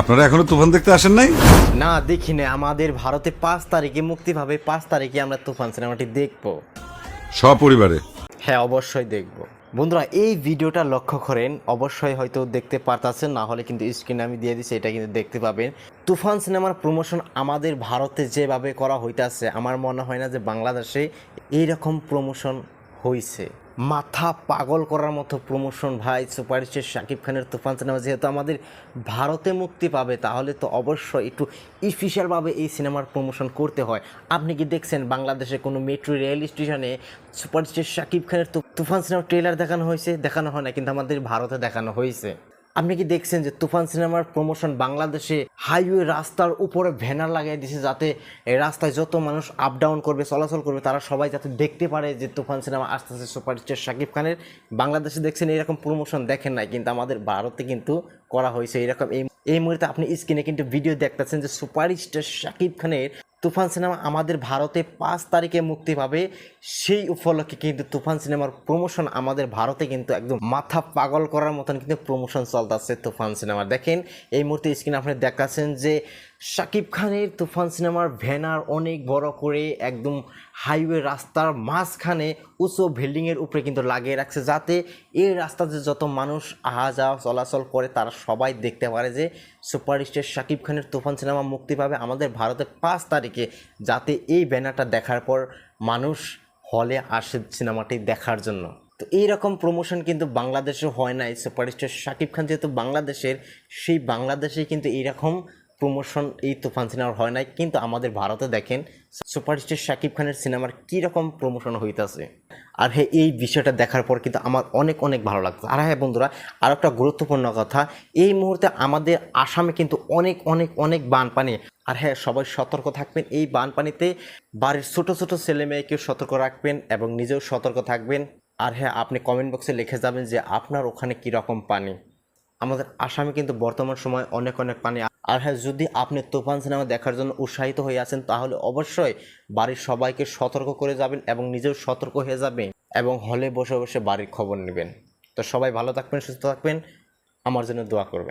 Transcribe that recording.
আপনারা এখনো তুফান দেখতে আসেন নাই? না দেখি না, আমাদের ভারতে 5 তারিখে মুক্তি পাবে। 5 তারিখে আমরা তুফান সিনেমাটি দেখব। সপরিবারে। হ্যাঁ, অবশ্যই দেখব। বন্ধুরা, এই ভিডিওটা লক্ষ্য করেন, অবশ্যই হয়তো দেখতে পারতাছেন, না হলে কিন্তু স্ক্রিনে আমি দিয়ে দিচ্ছি, এটা কিন্তু দেখতে পাবেন। তুফান সিনেমার প্রমোশন আমাদের ভারতে যেভাবে করা হইতাছে, আমার মনে হয় না যে বাংলাদেশে এইরকম প্রমোশন হইছে। মাথা পাগল করার মতো প্রমোশন ভাই। সুপারস্টার শাকিব খানের তুফান সিনেমা যেহেতু আমাদের ভারতে মুক্তি পাবে, তাহলে তো অবশ্যই একটু স্পেশালভাবে এই সিনেমার প্রমোশন করতে হয়। আপনি কি দেখছেন বাংলাদেশে কোনো মেট্রো রেল স্টেশনে সুপারস্টার শাকিব খানের তুফান সিনেমার ট্রেলার দেখানো হয়েছে? দেখানো হয় না, কিন্তু আমাদের ভারতে দেখানো হয়েছে। আপনি কি দেখছেন যে তুফান সিনেমার প্রমোশন বাংলাদেশে হাইওয়ে রাস্তার উপরে ব্যানার লাগিয়ে দিয়েছে, যাতে এই রাস্তায় যত মানুষ আপ ডাউন করবে, চলাচল করবে, তারা সবাই যাতে দেখতে পারে যে তুফান সিনেমা আসতেছে সুপারস্টার শাকিব খানের। বাংলাদেশে দেখছেন এরকম প্রমোশন দেখেন নাই, কিন্তু আমাদের ভারতে কিন্তু করা হয়েছে এরকম। এই মুহূর্তে আপনি স্ক্রিনে কিন্তু ভিডিও দেখতেছেন যে সুপারস্টার শাকিব খানের তুফান সিনেমা আমাদের ভারতে 5 তারিখে মুক্তি পাবে। সেই উপলক্ষে কিন্তু তুফান সিনেমার প্রমোশন আমাদের ভারতে কিন্তু একদম মাথা পাগল করার মতন কিন্তু প্রমোশন চলতেছে তুফান সিনেমার। দেখেন এই মুহূর্তে স্ক্রিনে আপনি দেখাচ্ছেন যে শাকিব খানের তুফান সিনেমার ব্যানার অনেক বড় করে একদম হাইওয়ে রাস্তার মাঝখানে উঁচু বিল্ডিংয়ের উপরে কিন্তু লাগিয়ে রাখছে, যাতে এই রাস্তাতে যত মানুষ আহা যাওয়া চলাচল করে তারা সবাই দেখতে পারে যে সুপারস্টার শাকিব খানের তুফান সিনেমা মুক্তি পাবে আমাদের ভারতে 5 তারিখে, যাতে এই ব্যানারটা দেখার পর মানুষ হলে আসে সিনেমাটি দেখার জন্য। তো এইরকম প্রমোশন কিন্তু বাংলাদেশে হয় নাই। সুপারস্টার শাকিব খান যেহেতু বাংলাদেশের, সেই বাংলাদেশেই কিন্তু এইরকম প্রমোশন এই তুফান সিনেমার হয় নাই, কিন্তু আমাদের ভারতে দেখেন সুপারস্টার শাকিব খানের সিনেমার কীরকম প্রমোশন হইতাছে। আর হ্যাঁ, এই বিষয়টা দেখার পর কিন্তু আমার অনেক অনেক ভালো লাগতো। আর হ্যাঁ বন্ধুরা, আর একটা গুরুত্বপূর্ণ কথা, এই মুহূর্তে আমাদের আসামে কিন্তু অনেক অনেক অনেক বানপানি। আর হ্যাঁ, সবাই সতর্ক থাকবেন এই বানপানিতে। বাড়ির ছোট ছোট ছেলে মেয়েকেও সতর্ক রাখবেন এবং নিজেও সতর্ক থাকবেন। আর হ্যাঁ, আপনি কমেন্ট বক্সে লিখে যাবেন যে আপনার ওখানে কীরকম পানি। আমাদের আসামে কিন্তু বর্তমান সময় অনেক অনেক পানি। আর হ্যাঁ, যদি আপনি তুফান সিনেমা দেখার জন্য উৎসাহিত হয়ে আছেন, তাহলে অবশ্যই বাড়ির সবাইকে সতর্ক করে যাবেন এবং নিজেও সতর্ক হয়ে যাবেন এবং হলে বসে বসে বাড়ির খবর নেবেন। তো সবাই ভালো থাকবেন, সুস্থ থাকবেন, আমার জন্য দোয়া করবেন।